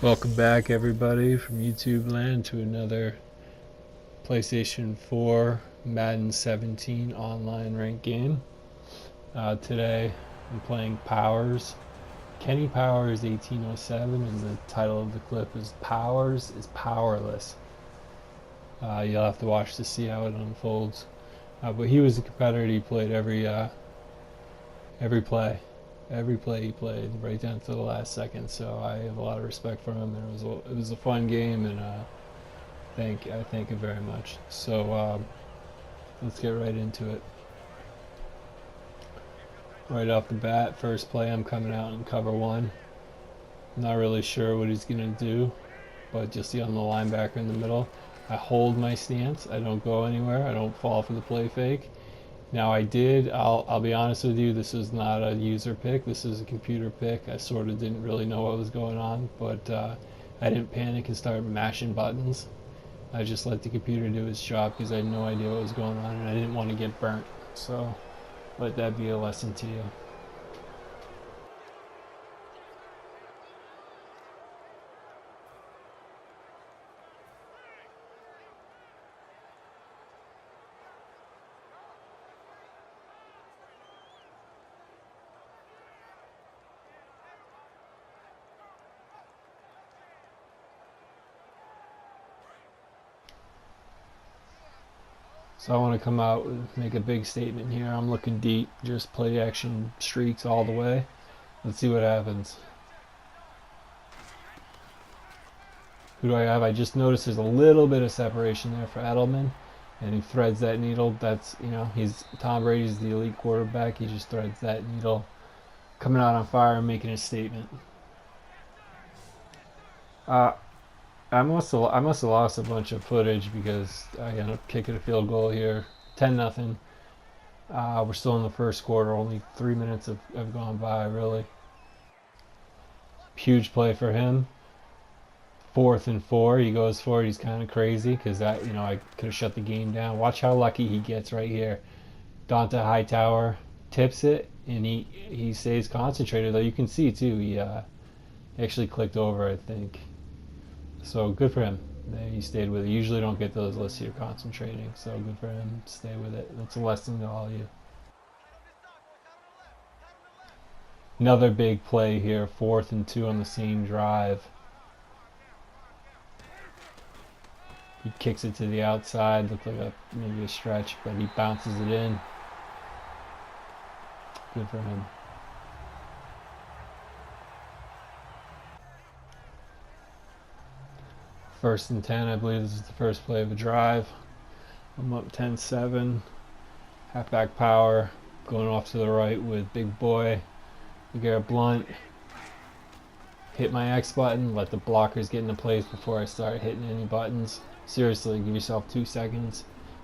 Welcome back, everybody, from YouTube land to another PlayStation 4 Madden 17 online ranked game. Today I'm playing Powers. Kenny Powers 1807, and the title of the clip is Powers is Powerless. You'll have to watch to see how it unfolds. But he was a competitor. He played every play. Every play he played, right down to the last second. So I have a lot of respect for him, and it was a fun game, and I thank him very much. So let's get right into it. Right off the bat, first play, I'm coming out in cover one. Not really sure what he's gonna do, but you'll see on the linebacker in the middle, I hold my stance. I don't go anywhere. I don't fall for the play fake. Now I'll be honest with you, this was not a user pick, this is a computer pick. I sort of didn't really know what was going on, but I didn't panic and start mashing buttons. I just let the computer do its job because I had no idea what was going on and I didn't want to get burnt. So let that be a lesson to you. So I want to come out and make a big statement here. I'm looking deep, just play action streaks all the way. Let's see what happens. Who do I have? I just noticed there's a little bit of separation there for Edelman, and he threads that needle. That's, he's Tom Brady's the elite quarterback. He just threads that needle, coming out on fire and making a statement. I must have lost a bunch of footage because I ended up kicking a field goal here, 10-0. We're still in the first quarter. Only 3 minutes have gone by, really. Huge play for him. 4th and 4. He goes for it. He's kind of crazy because I could have shut the game down. Watch how lucky he gets right here. Dante Hightower tips it, and he stays concentrated. Though you can see too, he actually clicked over, I think. So good for him. He stayed with it. You usually don't get those unless you're concentrating. So good for him. Stay with it. That's a lesson to all of you. Another big play here. 4th and 2 on the same drive. He kicks it to the outside. Looked like maybe a stretch, but he bounces it in. Good for him. First and 10, I believe this is the first play of a drive. I'm up 10-7. Halfback power. Going off to the right with big boy. LeGarrette Blount. Hit my X button. Let the blockers get into place before I start hitting any buttons. Seriously, give yourself 2 seconds.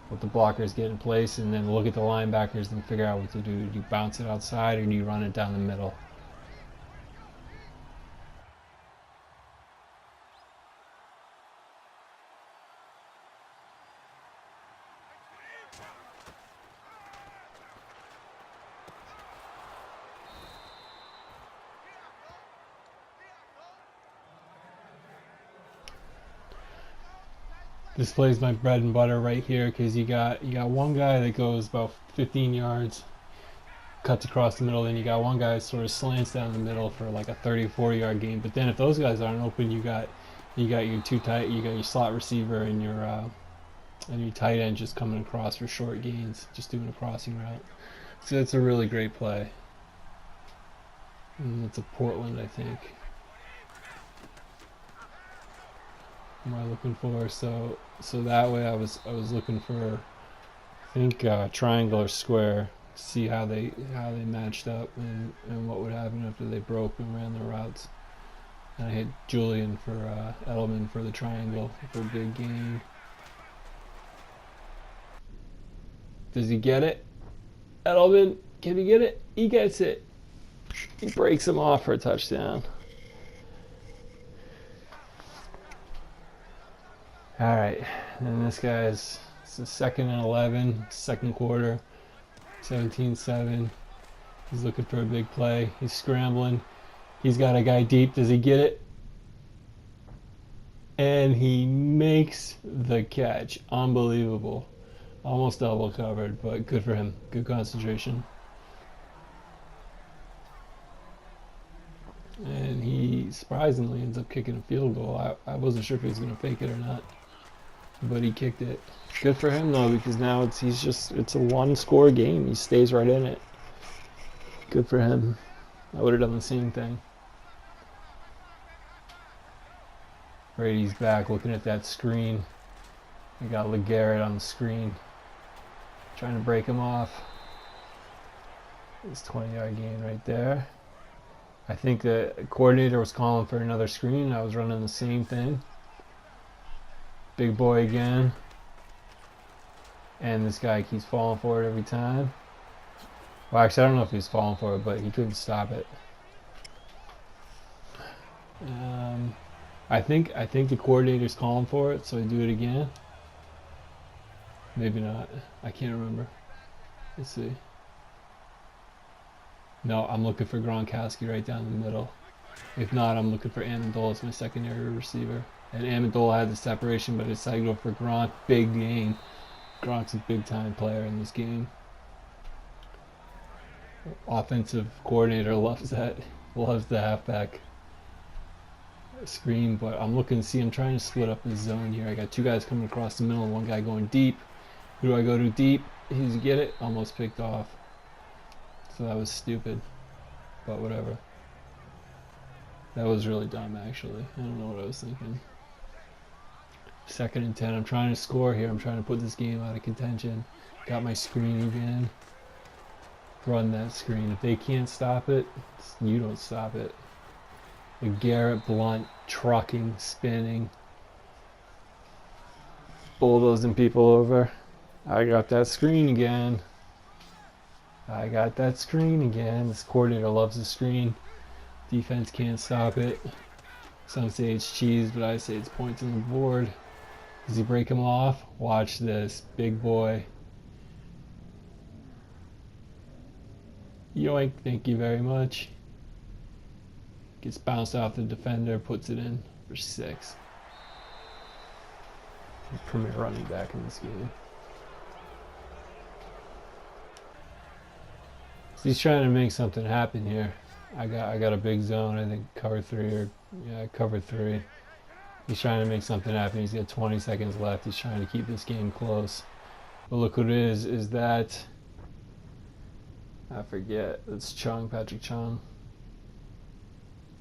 Let the blockers get in place and then look at the linebackers and figure out what to do. Do you bounce it outside or do you run it down the middle? This plays my bread and butter right here because you got one guy that goes about 15 yards, cuts across the middle, then you got one guy that sort of slants down the middle for like a 30-40 yard gain. But then if those guys aren't open, you got your you got your slot receiver and your tight end just coming across for short gains, just doing a crossing route. So it's a really great play. And it's a Portland, I think. Am I looking for? So that way I was looking for, I think, triangle or square. See how they matched up and what would happen after they broke and ran the routes. And I hit Julian for Edelman for the triangle for a big gain. Does he get it? Edelman, can he get it? He gets it. He breaks him off for a touchdown. All right, and then this guy's, it's the 2nd and 11, second quarter, 17-7. He's looking for a big play. He's scrambling. He's got a guy deep. Does he get it? And he makes the catch. Unbelievable. Almost double covered, but good for him. Good concentration. And he surprisingly ends up kicking a field goal. I wasn't sure if he was going to fake it or not, but he kicked it. Good for him though, because now it's a one-score game. He stays right in it. Good for him. I would have done the same thing. Brady's back looking at that screen. We got LeGarrette on the screen, trying to break him off. It's 20-yard gain right there. I think the coordinator was calling for another screen. I was running the same thing. Big boy again. And this guy keeps falling for it every time. Well, actually, I don't know if he was falling for it, but he couldn't stop it. I think the coordinator's calling for it, so I do it again. Maybe not. I can't remember. Let's see. No, I'm looking for Gronkowski right down the middle. If not, I'm looking for Amendola as my secondary receiver. And Amendola had the separation, but I decided to go for Gronk. Big game. Gronk's a big-time player in this game. Offensive coordinator loves that. Loves the halfback screen, but I'm looking to see. I'm trying to split up the zone here. I got two guys coming across the middle and one guy going deep. Who do I go to deep? He's get it. Almost picked off. So that was stupid, but whatever. That was really dumb, actually. I don't know what I was thinking. 2nd and 10. I'm trying to score here. I'm trying to put this game out of contention. Got my screen again. Run that screen. If they can't stop it, you don't stop it. The Garrett Blunt trucking, spinning, bulldozing people over. I got that screen again. I got that screen again. This coordinator loves the screen. Defense can't stop it. Some say it's cheese, but I say it's points on the board. Does he break him off? Watch this. Big boy. Yoink, thank you very much. Gets bounced off the defender, puts it in for 6. Premier running back in this game. So he's trying to make something happen here. I got a big zone. I think cover 3 cover 3. He's trying to make something happen. He's got 20 seconds left. He's trying to keep this game close. But look what it is that I forget. It's Chung, Patrick Chung.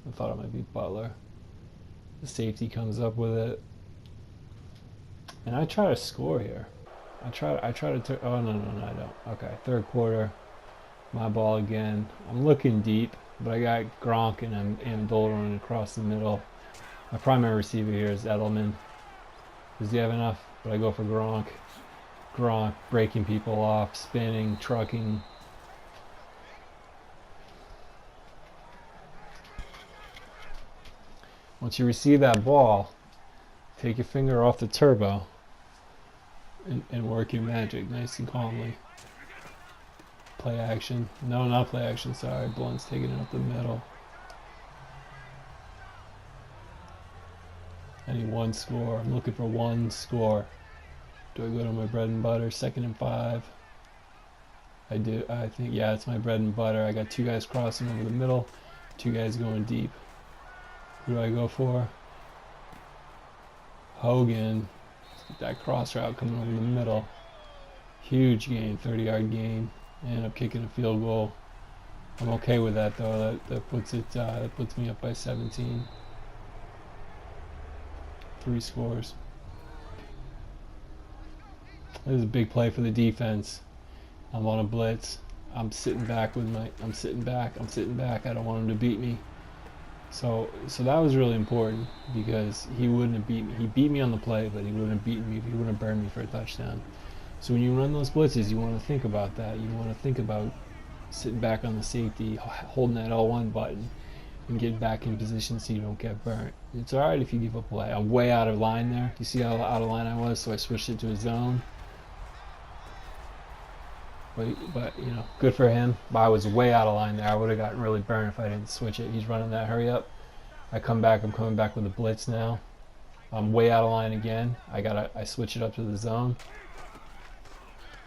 I thought it might be Butler. The safety comes up with it. And I try to score here. I try to oh no, I don't. Okay, 3rd quarter. My ball again. I'm looking deep, but I got Gronk and Amendola running across the middle. My primary receiver here is Edelman. Does he have enough? But I go for Gronk. Gronk breaking people off, spinning, trucking. Once you receive that ball, take your finger off the turbo and work your magic nice and calmly. Play action. No, not play action, sorry. Blunt's taking it up the middle. I need 1 score. I'm looking for 1 score. Do I go to my bread and butter? 2nd and 5. I do. I think, yeah, it's my bread and butter. I got 2 guys crossing over the middle, 2 guys going deep. Who do I go for? Hogan. Let's get that cross route coming over the middle. Huge gain, 30-yard gain. End up kicking a field goal. I'm okay with that though. That puts it. That puts me up by 17. 3 scores. This is a big play for the defense. I'm on a blitz. I'm sitting back with my. I'm sitting back. I don't want him to beat me. So that was really important because he wouldn't have beat me. He beat me on the play, but he wouldn't have beaten me if he wouldn't have burned me for a touchdown. So when you run those blitzes, you want to think about that. You want to think about sitting back on the safety, holding that L1 button, and get back in position so you don't get burnt. It's alright if you give up a play. I'm way out of line there. You see how out of line I was, so I switched it to a zone. But you know, good for him. But I was way out of line there. I would have gotten really burned if I didn't switch it. He's running that hurry up. I'm coming back with a blitz now. I'm way out of line again. I switch it up to the zone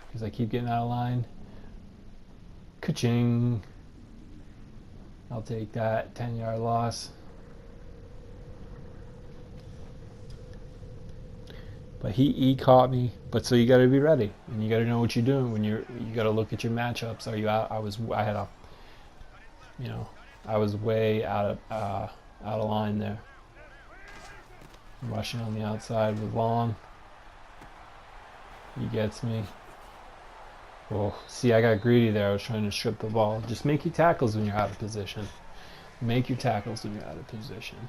because I keep getting out of line. Ka-ching. I'll take that 10-yard loss. But he caught me. But so you got to be ready, and you got to know what you're doing when you got to look at your matchups. Are you out? I was way out of line there. I'm rushing on the outside with Long. He gets me. Oh, see, I got greedy there. I was trying to strip the ball. Just make your tackles when you're out of position. Make your tackles when you're out of position.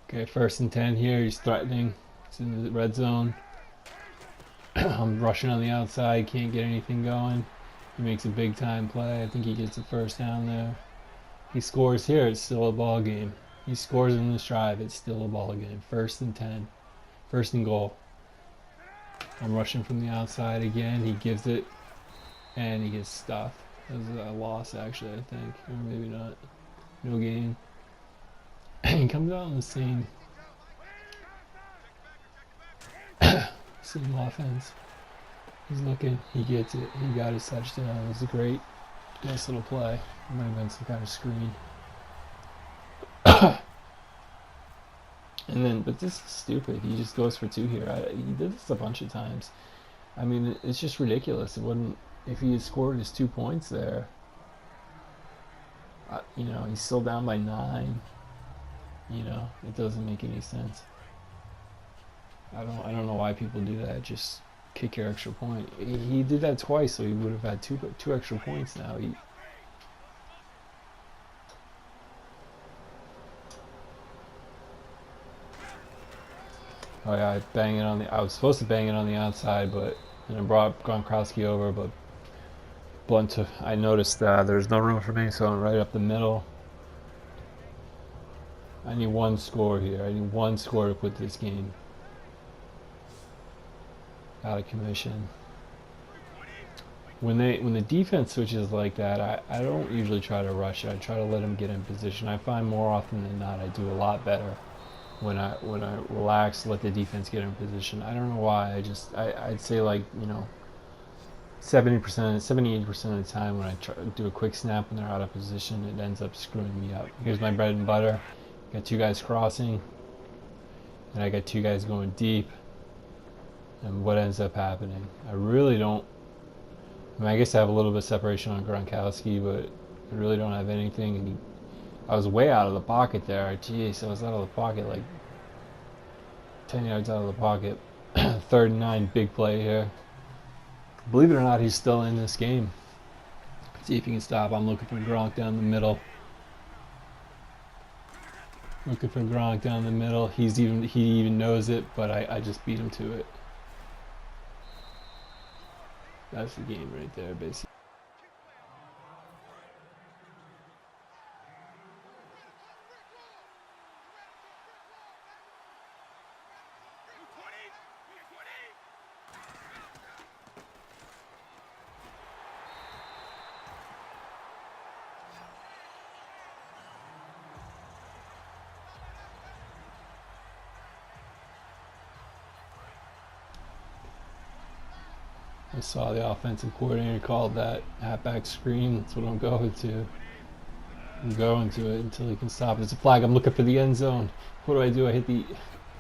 Okay, 1st and 10 here. He's threatening. It's in the red zone. I'm rushing on the outside. Can't get anything going. He makes a big time play. I think he gets a 1st down there. He scores here. It's still a ball game. He scores in this drive. It's still a ball game. 1st and 10. 1st and goal. I'm rushing from the outside again. He gives it, and he gets stuffed. That was a loss, actually, I think. Or maybe not. No gain. He comes out in the same offense. He's looking. He gets it. He got his touchdown. It was a great, nice little play. It might have been some kind of screen. And then, but this is stupid. He just goes for 2 here. He did this a bunch of times. I mean, it's just ridiculous. It wouldn't, if he had scored his 2 points there. He's still down by 9. It doesn't make any sense. I don't know why people do that. Just kick your extra point. He did that twice, so he would have had two extra points now. Oh yeah, I was supposed to bang it on the outside, and I brought Gronkowski over, but I noticed there's no room for me, so I'm right up the middle. I need 1 score here. I need 1 score to put this game out of commission. When the defense switches like that, I don't usually try to rush it. I try to let them get in position. I find more often than not I do a lot better when I relax, let the defense get in position. I don't know why. I'd say 78% of the time when I try to do a quick snap when they're out of position, it ends up screwing me up. Here's my bread and butter. Got 2 guys crossing, and I got 2 guys going deep. And what ends up happening? I guess I have a little bit of separation on Gronkowski, but I really don't have anything. And I was way out of the pocket there. Jeez, I was out of the pocket, like 10 yards out of the pocket. 3rd and 9, big play here. Believe it or not, he's still in this game. See if he can stop. I'm looking for Gronk down the middle. Looking for Gronk down the middle. He even knows it, but I just beat him to it. That's the game right there, basically. I saw the offensive coordinator called that halfback screen. That's what I'm going to. I'm going to it until he can stop. It's a flag. I'm looking for the end zone. What do? I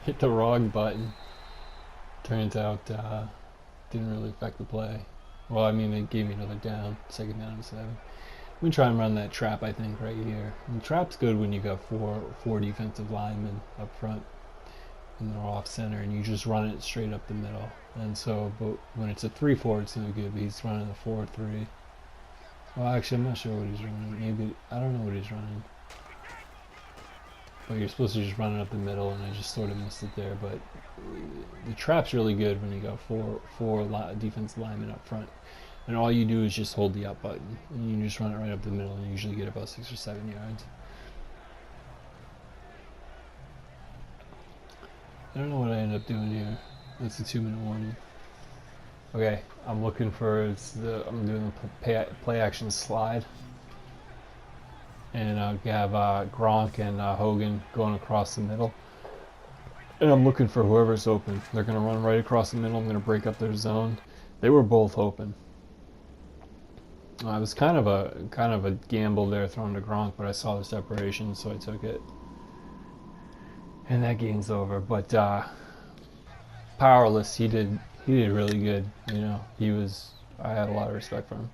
hit the wrong button. Turns out didn't really affect the play. Well, I mean, it gave me another down. 2nd down and 7. We try and run that trap, I think, right here. And the trap's good when you got four defensive linemen up front. And they're off center, and you just run it straight up the middle. And so, but when it's a 3-4, it's no good. But he's running a 4-3. Well, actually, I'm not sure what he's running. Maybe I don't know what he's running. But you're supposed to just run it up the middle, and I just sort of missed it there. But the trap's really good when you got four defensive linemen up front, and all you do is just hold the up button, and you just run it right up the middle, and you usually get about 6 or 7 yards. I don't know what I ended up doing here. That's a 2-minute warning. Okay, I'm looking for I'm doing the play action slide, and I have Gronk and Hogan going across the middle, and I'm looking for whoever's open. They're gonna run right across the middle. I'm gonna break up their zone. They were both open. It was kind of a gamble there throwing to Gronk, but I saw the separation, so I took it. And that game's over. But Powerless, he did really good. You know, I had a lot of respect for him.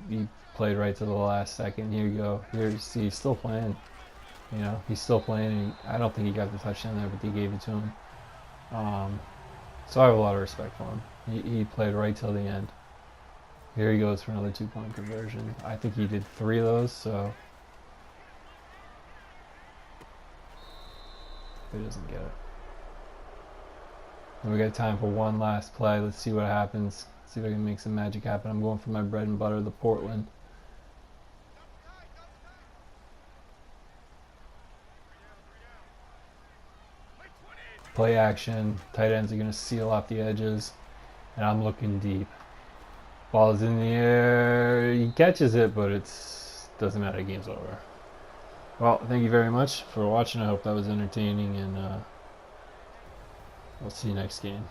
He played right to the last second. Here you go. He's still playing. You know, he's still playing. I don't think he got the touchdown there, but they gave it to him. So I have a lot of respect for him. He played right till the end. Here he goes for another 2-point conversion. I think he did 3 of those, so he doesn't get it. And we got time for one last play. Let's see what happens. See if I can make some magic happen. I'm going for my bread and butter, the Portland. Play action. Tight ends are going to seal off the edges. And I'm looking deep. Ball is in the air. He catches it, but doesn't matter. Game's over. Well, thank you very much for watching. I hope that was entertaining, and I'll see you next game.